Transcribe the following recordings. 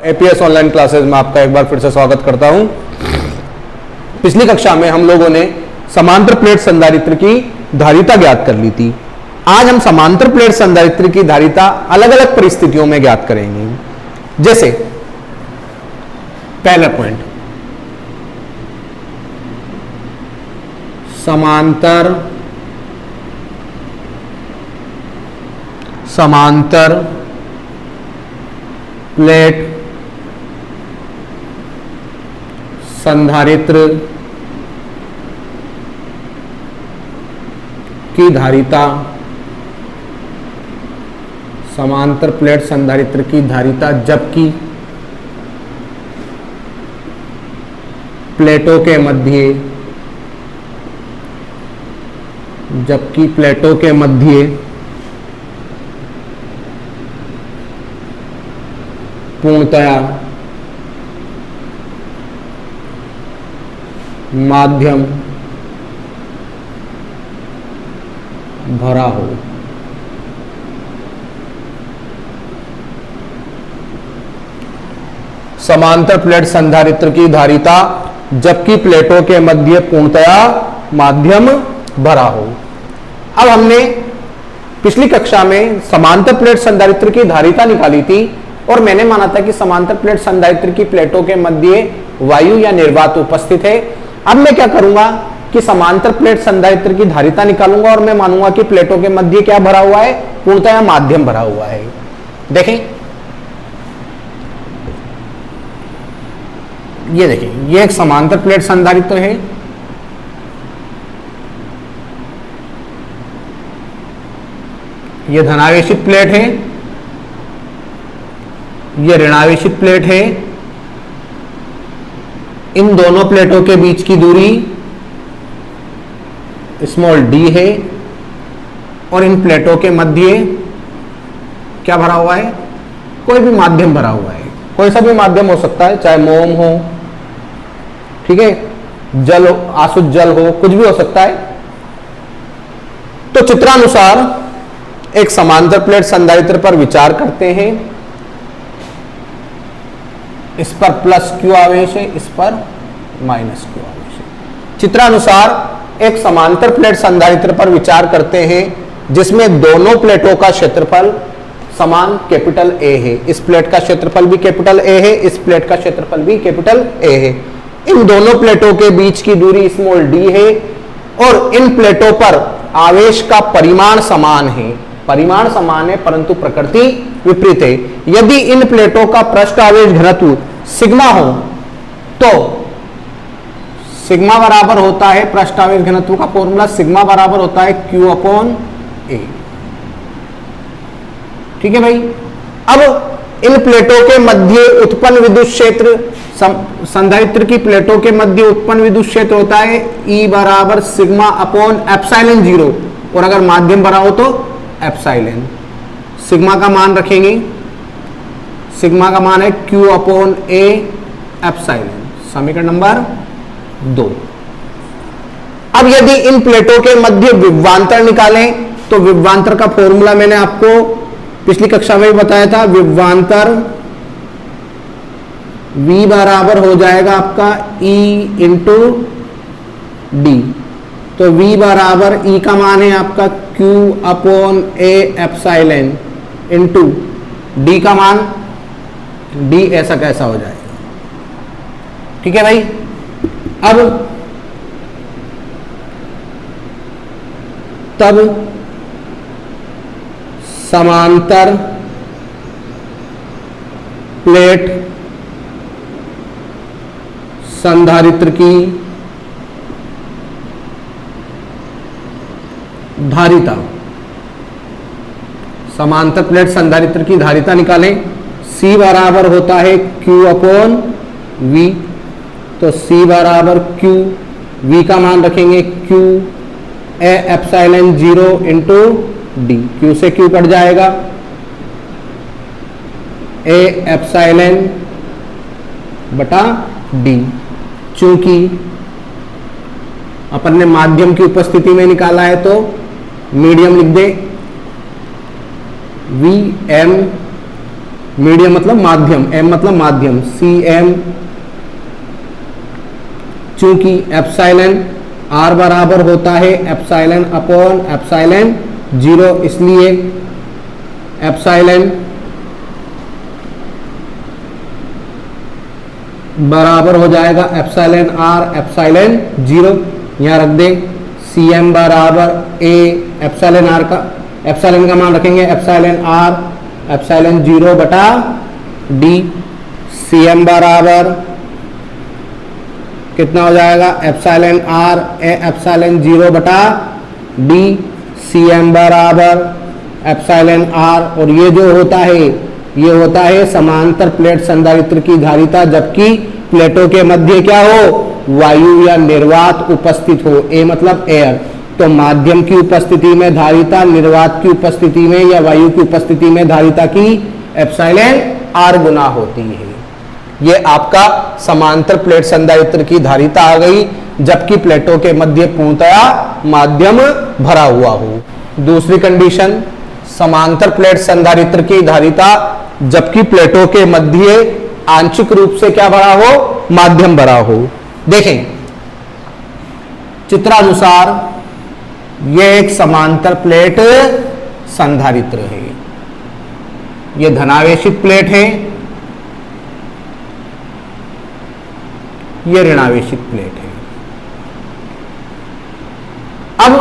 APS online classes में आपका एक बार फिर से स्वागत करता हूं। पिछली कक्षा में हम लोगों ने समांतर प्लेट संधारित्र की धारिता ज्ञात कर ली थी। आज हम समांतर प्लेट संधारित्र की धारिता अलग अलग परिस्थितियों में ज्ञात करेंगे। जैसे पहला पॉइंट, समांतर प्लेट संधारित्र की धारिता, समांतर प्लेट संधारित्र की धारिता जबकि प्लेटों के मध्य पूर्णतया माध्यम भरा हो। समांतर प्लेट संधारित्र की धारिता जबकि प्लेटों के मध्य पूर्णतया माध्यम भरा हो। अब हमने पिछली कक्षा में समांतर प्लेट संधारित्र की धारिता निकाली थी और मैंने माना था कि समांतर प्लेट संधारित्र की प्लेटों के मध्य वायु या निर्वात उपस्थित है। अब मैं क्या करूंगा कि समांतर प्लेट संधारित्र की धारिता निकालूंगा और मैं मानूंगा कि प्लेटों के मध्य क्या भरा हुआ है, पूर्णतया माध्यम भरा हुआ है। देखें, ये देखिए, ये एक समांतर प्लेट संधारित्र है। ये धनावेशित प्लेट है, ये ऋणावेशित प्लेट है। इन दोनों प्लेटों के बीच की दूरी स्मॉल डी है और इन प्लेटों के मध्य क्या भरा हुआ है, कोई भी माध्यम भरा हुआ है। कोई सा भी माध्यम हो सकता है, चाहे मोम हो, ठीक है, जल हो, आसुत जल हो, कुछ भी हो सकता है। तो चित्रानुसार एक समांतर प्लेट संधारित्र पर विचार करते हैं। इस पर प्लस क्यू आवेश है, इस पर माइनस क्यू आवेश है। चित्रानुसार एक समांतर प्लेट संधारित्र पर विचार करते हैं जिसमें दोनों प्लेटों का क्षेत्रफल समान कैपिटल ए है। इस प्लेट का क्षेत्रफल भी कैपिटल ए है, इस प्लेट का क्षेत्रफल भी कैपिटल ए है। इन दोनों प्लेटों के बीच की दूरी स्मॉल डी है और इन प्लेटों पर आवेश का परिमाण समान है। परिमाण समान है परंतु प्रकृति विपरीत है। यदि इन प्लेटों का पृष्ठ आवेश घनत्व सिग्मा हो तो सिग्मा बराबर होता है, पृष्ठ आवेश घनत्व का फॉर्मूला सिग्मा बराबर होता है Q अपॉन ए। ठीक है भाई। अब इन प्लेटों के मध्य उत्पन्न विद्युत क्षेत्र, संधारित्र की प्लेटों के मध्य उत्पन्न विद्युत क्षेत्र होता है E बराबर सिग्मा अपॉन एप्सिलॉन 0 और अगर माध्यम भरा हो तो एप्सिलॉन। सिग्मा का मान रखेंगे, सिग्मा का मान है Q अपॉन ए एप्सिलॉन। समीकरण नंबर 2। अब यदि इन प्लेटों के मध्य विभवांतर निकालें तो विभवांतर का फॉर्मूला मैंने आपको पिछली कक्षा में भी बताया था। विभवांतर V बराबर हो जाएगा आपका E इंटू डी। तो V बराबर E का मान है आपका Q upon A epsilon into D का मान D ऐसा कैसा हो जाएगा। ठीक है भाई। अब तब समांतर प्लेट संधारित्र की धारिता, समांतर प्लेट संधारित्र की धारिता निकालें। C बराबर होता है Q अपॉन V। तो C बराबर Q, V का मान रखेंगे Q A epsilon 0 into D. Q से Q कट जाएगा, ए एप्सिलॉन बटा डी। चूंकि अपन ने माध्यम की उपस्थिति में निकाला है तो मीडियम लिख दे, वी एम मीडियम मतलब माध्यम, एम मतलब माध्यम, सी एम, चूंकि एप्सिलॉन आर बराबर होता है एप्सिलॉन अपॉन एप्सिलॉन 0, इसलिए एप्सिलॉन बराबर हो जाएगा एप्सिलॉन आर एप्सिलॉन 0। यहां रख दें सी एम बराबर ए, एप्सिलॉन आर का, एप्सिलॉन का मान रखेंगे एप्सिलॉन आर एप्सिलॉन 0 बटा डी। सी एम बराबर कितना हो जाएगा एप्सिलॉन आर एप्सिलॉन 0 बटा डी। सी एम बराबर एप्सिलॉन आर, और ये जो होता है ये होता है समांतर प्लेट संधारित्र की धारिता, जबकि प्लेटों के मध्य क्या हो, वायु या निर्वात उपस्थित हो। ए मतलब एयर, तो माध्यम की उपस्थिति में धारिता, निर्वात की उपस्थिति में या वायु की उपस्थिति में धारिता की एप्सिलॉन आर गुना होती है। ये आपका समांतर प्लेट संधारित्र की धारिता आ गई, जबकि प्लेटों के मध्य पूर्णतया माध्यम भरा हुआ हो। दूसरी कंडीशन, समांतर प्लेट संधारित्र की धारिता जबकि प्लेटों के मध्य आंशिक रूप से क्या भरा हो, माध्यम भरा हो। देखें चित्रानुसार यह एक समांतर प्लेट संधारित्र है, यह धनावेशित प्लेट है, यह ऋणावेशित प्लेट है। अब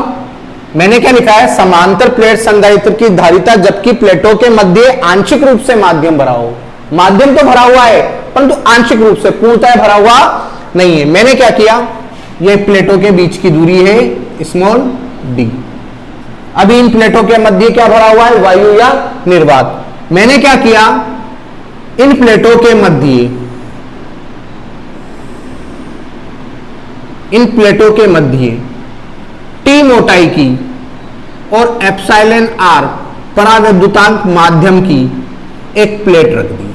मैंने क्या लिखा है, समांतर प्लेट संधारित्र की धारिता जबकि प्लेटों के मध्य आंशिक रूप से माध्यम भरा हो। माध्यम तो भरा हुआ है परंतु आंशिक रूप से, पूर्णतः भरा हुआ नहीं है। मैंने क्या किया, यह प्लेटों के बीच की दूरी है स्मॉल डी। अभी इन प्लेटों के मध्य क्या भरा हुआ है, वायु या निर्वात। मैंने क्या किया, इन प्लेटों के मध्य, इन प्लेटों के मध्य टी मोटाई की और एप्सिलॉन आर परावैद्युतांक माध्यम की एक प्लेट रख दी।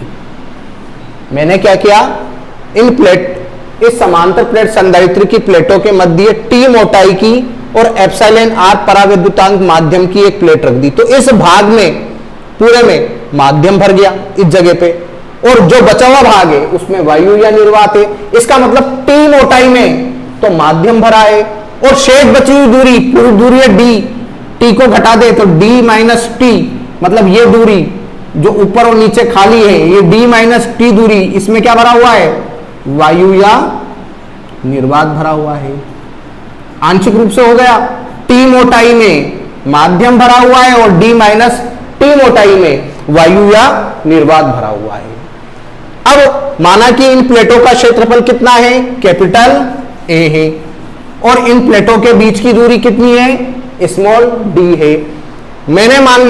मैंने क्या किया, इन प्लेट, इस समांतर प्लेट संधारित्र की प्लेटों के मध्य टी मोटाई की और एप्सिलॉन आर परावैद्युतांक माध्यम की एक प्लेट रख दी। तो इस भाग में पूरे में माध्यम भर गया इस जगह पे, और जो बचा हुआ भाग है उसमें वायु या निर्वात है। इसका मतलब टी मोटाई में तो माध्यम भरा है, और शेष बची हुई दूरी, पूरी दूरी है डी, टी को घटा दे तो डी माइनस टी, मतलब ये दूरी जो ऊपर और नीचे खाली है, ये डी माइनस टी दूरी, इसमें क्या भरा हुआ है, वायु या निर्वात भरा हुआ है। आंशिक रूप से हो गया, टी मोटाई में माध्यम भरा हुआ है और डी माइनस टी मोटाई में वायु या निर्वात भरा हुआ है। अब माना कि इन प्लेटों का क्षेत्रफल कितना है, कैपिटल ए है, और इन प्लेटों के बीच की दूरी कितनी है, स्मॉल डी है। मैंने मान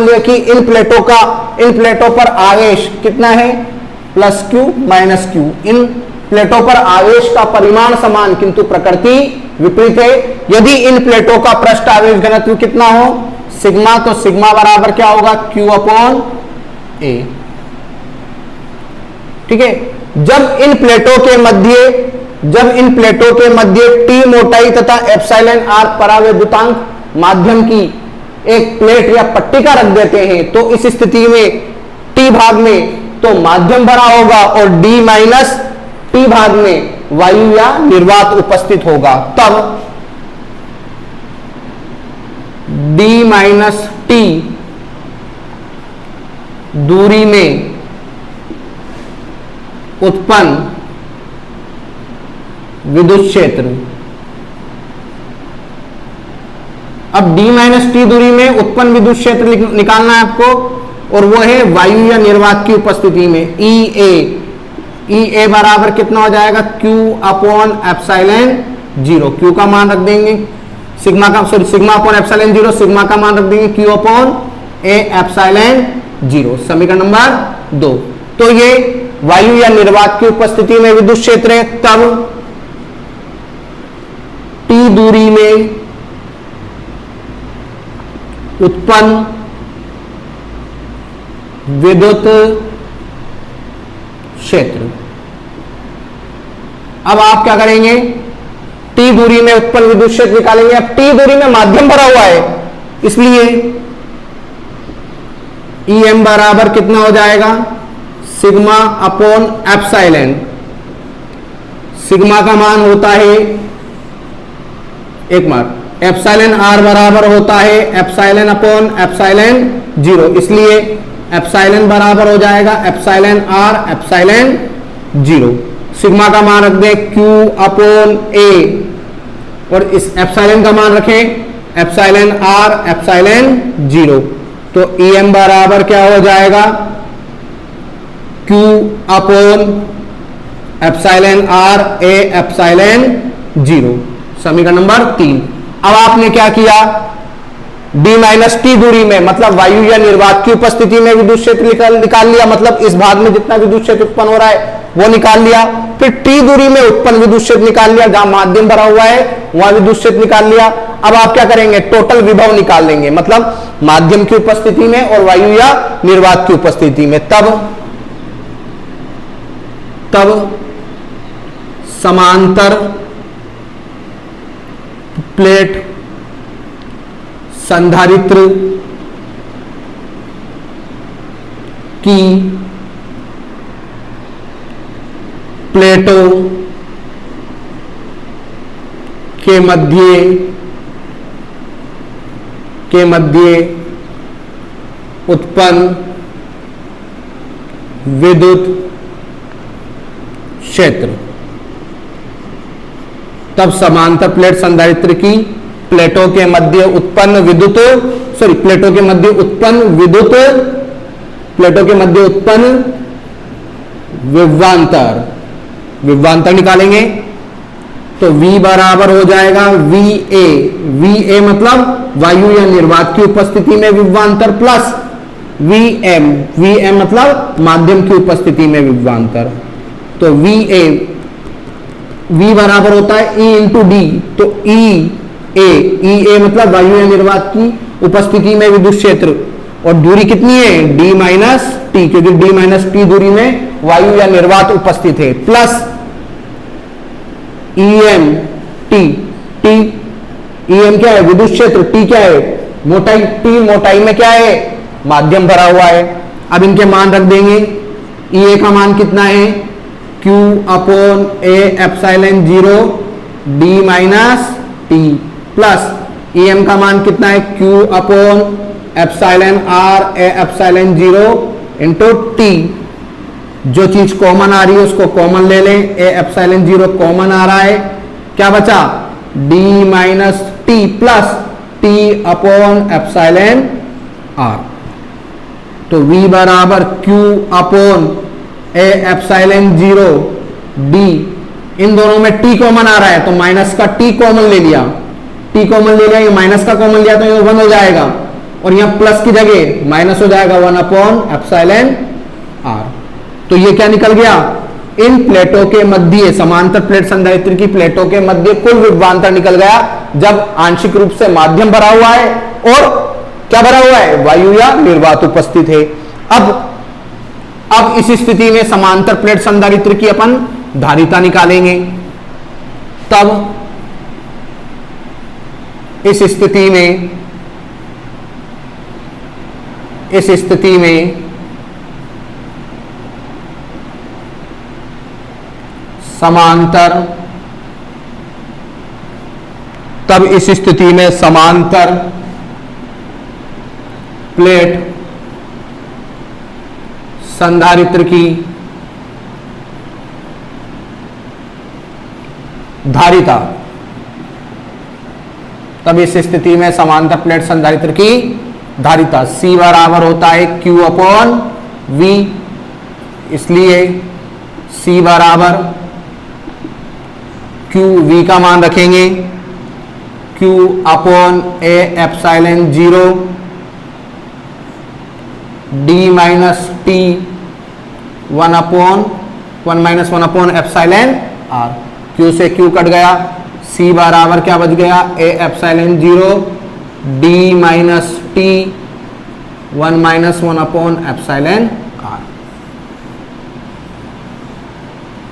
लिया कि इन प्लेटों पर आवेश कितना है, प्लस क्यू माइनस क्यू। इन प्लेटों पर आवेश का परिमाण समान किंतु प्रकृति विपरीत है। यदि इन प्लेटों का पृष्ठ आवेश घनत्व कितना हो, सिग्मा, तो सिग्मा बराबर क्या होगा, क्यू अपॉन ए। ठीक है, जब इन प्लेटों के मध्य टी मोटाई तथा एप्सिलॉन आर परावैद्युतांक माध्यम की एक प्लेट या पट्टिका रख देते हैं, तो इस स्थिति में टी भाग में तो माध्यम भरा होगा और डी माइनस टी भाग में वायु या निर्वात उपस्थित होगा। तब डी माइनस टी दूरी में उत्पन्न विद्युत क्षेत्र, अब D माइनस टी दूरी में उत्पन्न विद्युत क्षेत्र निकालना है आपको, और वो है वायु या निर्वात की उपस्थिति में ई ए बराबर कितना हो जाएगा, Q अपॉन एप्सिलॉन 0। Q का मान रख देंगे सिग्मा अपॉन एप्सिलॉन 0, सिग्मा का मान रख देंगे Q अपॉन ए एप्सिलॉन 0। समीकरण नंबर 2। तो ये वायु या निर्वात की उपस्थिति में विद्युत क्षेत्र है। तब टी दूरी में उत्पन्न विद्युत क्षेत्र, अब आप क्या करेंगे, टी दूरी में उत्पन्न विद्युत क्षेत्र निकालेंगे। अब टी दूरी में माध्यम भरा हुआ है, इसलिए EM बराबर कितना हो जाएगा, सिग्मा अपॉन एप्सिलॉन। सिग्मा का मान होता है, एक मार, एप्सिलॉन R बराबर होता है एप्सिलॉन अपॉन एप्सिलॉन 0, इसलिए एप्सिलॉन बराबर हो जाएगा एप्सिलॉन R एप्सिलॉन 0। सिग्मा का मान रख दें Q अपॉन A और इस एप्सिलॉन का मान रखें एप्सिलॉन R एप्सिलॉन 0। तो EM बराबर क्या हो जाएगा, Q upon epsilon R A epsilon 0। समीकरण नंबर 3। अब आपने क्या किया, d माइनस टी दूरी में, मतलब वायु या निर्वात की उपस्थिति में विद्युत क्षेत्र निकाल लिया, मतलब इस भाग में जितना विद्युत क्षेत्र उत्पन्न हो रहा है वो निकाल लिया। फिर टी दूरी में उत्पन्न विद्युत क्षेत्र निकाल लिया, जहां माध्यम भरा हुआ है वहां विद्युत क्षेत्र निकाल लिया। अब आप क्या करेंगे, टोटल विभव निकाल लेंगे, मतलब माध्यम की उपस्थिति में और वायु या निर्वात की उपस्थिति में। तब समांतर प्लेट संधारित्र की प्लेटों के मध्य उत्पन्न विद्युत क्षेत्र। तब समांतर प्लेट संधारित्र की प्लेटों के मध्य उत्पन्न विद्युत विभवांतर निकालेंगे। तो V बराबर हो जाएगा VA मतलब वायु या निर्वात की उपस्थिति में विभवांतर, प्लस VM मतलब माध्यम की उपस्थिति में विभवांतर। तो V बराबर होता है E इंटू डी, तो EA मतलब वायु या निर्वात की उपस्थिति में विद्युत क्षेत्र, और दूरी कितनी है d माइनस टी, क्योंकि d माइनस टी दूरी में वायु या निर्वात उपस्थित है, प्लस EM क्या है, विद्युत क्षेत्र, T क्या है मोटाई, T मोटाई में क्या है माध्यम भरा हुआ है। अब इनके मान रख देंगे, EA का मान कितना है Q upon A epsilon 0 d minus T, plus EM का मान कितना है Q upon epsilon R A epsilon 0 into T. जो चीज कॉमन आ रही है उसको कॉमन ले लें, A एप्सिलॉन 0 कॉमन आ रहा है, क्या बचा d minus T plus T upon epsilon R। तो V बराबर Q upon A epsilon 0 d, इन दोनों में T कॉमन आ रहा है तो माइनस का T कॉमन ले लिया, ये माइनस का कॉमन लिया तो ये 1 हो जाएगा, और यहां प्लस की जगह माइनस हो जाएगा 1 अपॉन एप्सिलॉन R। तो ये क्या निकल गया, इन प्लेटों के मध्य, समांतर प्लेट संधारित्र की प्लेटों के मध्य कुल विभवांतर निकल गया जब आंशिक रूप से माध्यम भरा हुआ है और क्या भरा हुआ है, वायु या निर्वात उपस्थित है। अब इस स्थिति में समांतर प्लेट संधारित्र की अपन धारिता निकालेंगे। तब इस स्थिति में समांतर प्लेट संधारित्र की धारिता, तब इस स्थिति में समांतर प्लेट संधारित्र की धारिता C बराबर होता है Q अपॉन V, इसलिए C बराबर Q, V का मान रखेंगे Q upon A epsilon 0 d minus T 1 minus 1 upon epsilon R। Q से Q कट गया, C बराबर क्या बच गया, A epsilon 0 d minus T 1 minus 1 upon epsilon R।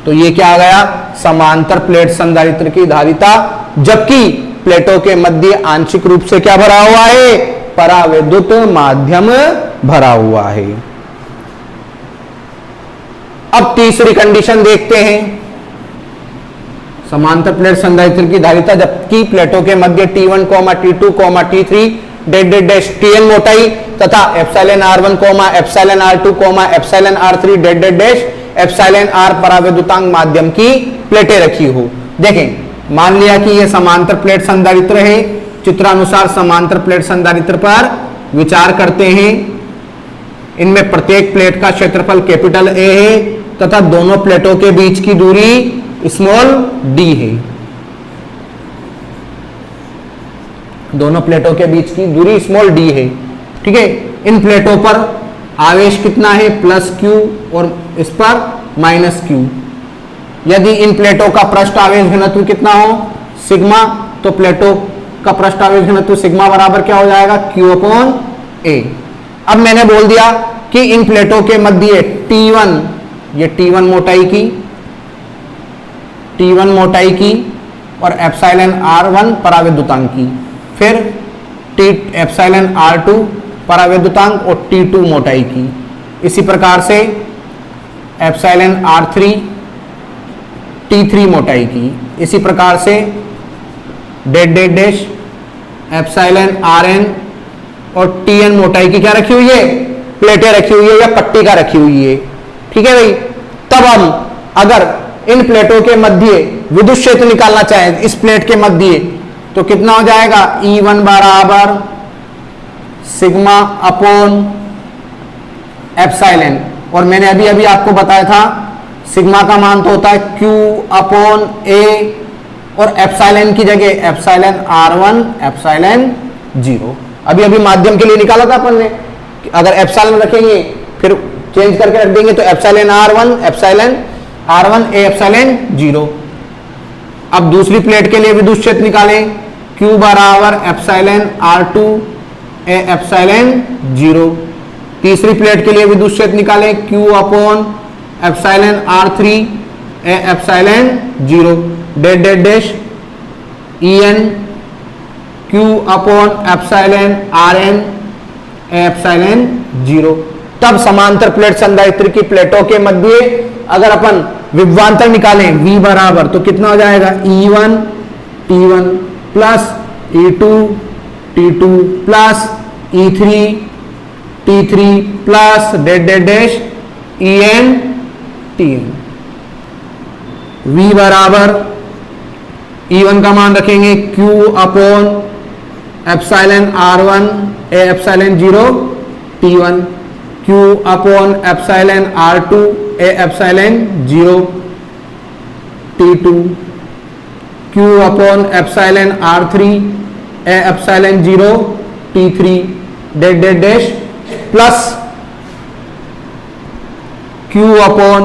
तो ये क्या आ गया, समांतर प्लेट संधारित्र की धारिता, जबकि प्लेटों के मध्य आंशिक रूप से क्या भरा हुआ है, परावैद्युत माध्यम भरा हुआ है। अब तीसरी कंडीशन देखते हैं, समांतर प्लेट संधारित्र की धारिता जबकि प्लेटों के मध्य T1, T2, T3 dead dot dash Tn मोटाई तथा epsilon R1, epsilon R2, epsilon R3 dead dot dash epsilon R परावैद्युतांक माध्यम की प्लेटें रखी हो। देखें, मान लिया कि यह समांतर प्लेट संधारित्र है, चित्रानुसार समांतर प्लेट संधारित्र पर विचार करते हैं। इनमें प्रत्येक प्लेट का क्षेत्रफल कैपिटल A है तथा दोनों प्लेटों के बीच की दूरी स्मॉल d है। दोनों प्लेटों के बीच की दूरी स्मॉल d है। ठीक है, इन प्लेटों पर आवेश कितना है, प्लस q, और इस पर माइनस q। यदि इन प्लेटों का पृष्ठ आवेश घनत्व कितना हो, सिग्मा, तो प्लेटों का पृष्ठ आवेश घनत्व सिग्मा बराबर क्या हो जाएगा, Q/A। अब मैंने बोल दिया कि इन प्लेटों के मध्य T1, ये T1 मोटाई की और एप्सिलॉन R1 परावैद्युतांक की, फिर एप्सिलॉन R2 परावैद्युतांक और T2 मोटाई की। इसी प्रकार से एप्सिलॉन R3 T3 मोटाई की। इसी प्रकार से dead dot dash epsilon Rn और Tn मोटाई की क्या रखी हुई है, प्लेटें रखी हुई है या पट्टी का रखी हुई है। ठीक है भाई, तब हम अगर इन प्लेटों के मध्य विद्युत क्षेत्र निकालना चाहें इस प्लेट के मध्य, तो कितना हो जाएगा, E1 बराबर सिग्मा अपॉन एप्सिलॉन, और मैंने अभी अभी आपको बताया था सिग्मा का मान तो होता है Q/A और एप्सिलॉन की जगह एप्सिलॉन R1 एप्सिलॉन 0। अभी अभी माध्यम के लिए निकाला था अपन ने, अगर एप्सिलॉन रखेंगे फिर चेंज करके रख देंगे तो एप्सिलॉन R1 A एप्सिलॉन 0। अब दूसरी प्लेट के लिए विद्युत क्षेत्र निकालें, Q बराबर एप्सिलॉन R2 A एप्सिलॉन 0। तीसरी प्लेट के लिए विद्युत क्षेत्र निकालें, Q upon epsilon R3 A epsilon 0 dead dot dash En Q upon epsilon Rn A epsilon 0। तब समांतर प्लेट संधारित्र की प्लेटों के मध्य अगर अपन विभवांतर निकालें V बराबर, तो कितना हो जाएगा, E1 T1 plus E2 T2 plus E3 T3 plus dot dot dash En Tn। V बराबर E1 का मान रखेंगे Q upon epsilon R1 A epsilon 0 T1, Q upon epsilon R2 A epsilon 0 T2, Q upon epsilon R3 A epsilon 0 T3 dead dot dash plus Q upon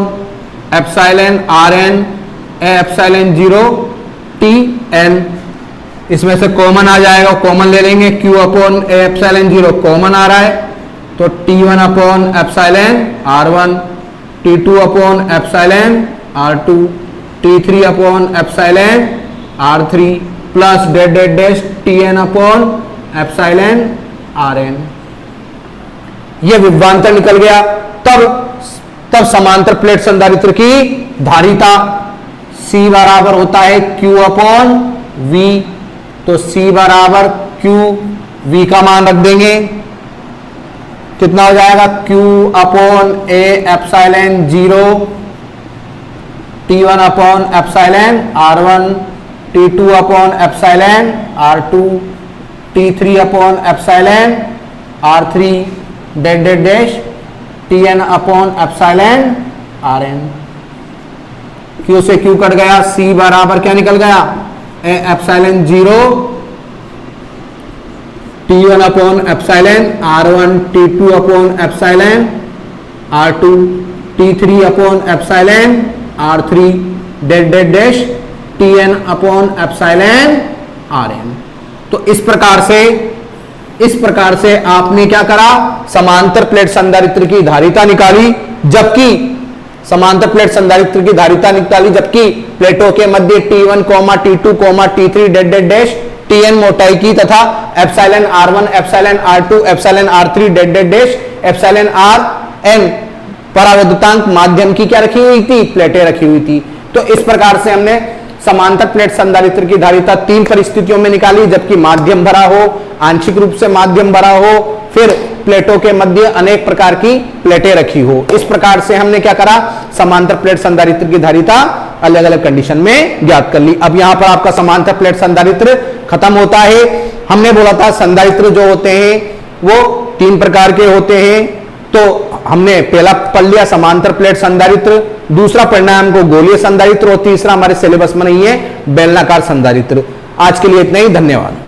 epsilon Rn A epsilon 0 Tn। इसमें से common आ जाएगा, common ले लेंगे, Q upon A epsilon 0 common आ रहा है तो T1 upon epsilon R1, T2 upon epsilon R2, T3 upon epsilon R3 plus dot dot dash Tn upon epsilon Rn। यह विभवांतर निकल गया। तब समांतर प्लेट संधारित्र की धारिता C बराबर होता है Q अपॉन V, तो C बराबर Q, V का मान रख देंगे, कितना हो जाएगा, Q upon A epsilon 0 T1 upon epsilon R1, T2 upon epsilon R2, T3 upon epsilon R3 dead dot dash Tn upon epsilon Rn। Q से Q कट गया, C बराबर क्या निकल गया, A epsilon 0 T1 upon epsilon R1, T2 upon epsilon R2, T3 upon epsilon R3 dead dot dash Tn upon epsilon Rn। तो इस प्रकार से आपने क्या करा, समांतर प्लेट संधारित्र की धारिता निकाली, जबकि समांतर प्लेट संधारित्र की धारिता निकाली जबकि प्लेटों के मध्य T1, T2, T3 dead dot dash Tn मोटाई की तथा epsilon r1, epsilon r2, epsilon r3 dead dot dash, epsilon rn परावैद्युतांक माध्यम की क्या रखी हुई थी, प्लेटें रखी हुई थी। तो इस प्रकार से हमने समांतर प्लेट संधारित्र की धारिता 3 परिस्थितियों में निकाली, जबकि माध्यम भरा हो, आंशिक रूप से माध्यम भरा हो, फिर प्लेटों के मध्य अनेक प्रकार की प्लेटें रखी हो। इस प्रकार से हमने क्या करा, समांतर प्लेट संधारित्र की धारिता अलग अलग कंडीशन में ज्ञात कर ली। अब यहां पर आपका समांतर प्लेट संधारित्र खत्म होता है। हमने बोला था संधारित्र जो होते हैं वो 3 प्रकार के होते हैं, तो हमने पहला पढ़ लिया समांतर प्लेट संधारित्र, दूसरा पढ़ना है हमको गोलीय संधारित्र, और तीसरा हमारे सिलेबस में नहीं है बेलनाकार संधारित्र। आज के लिए इतना ही, धन्यवाद।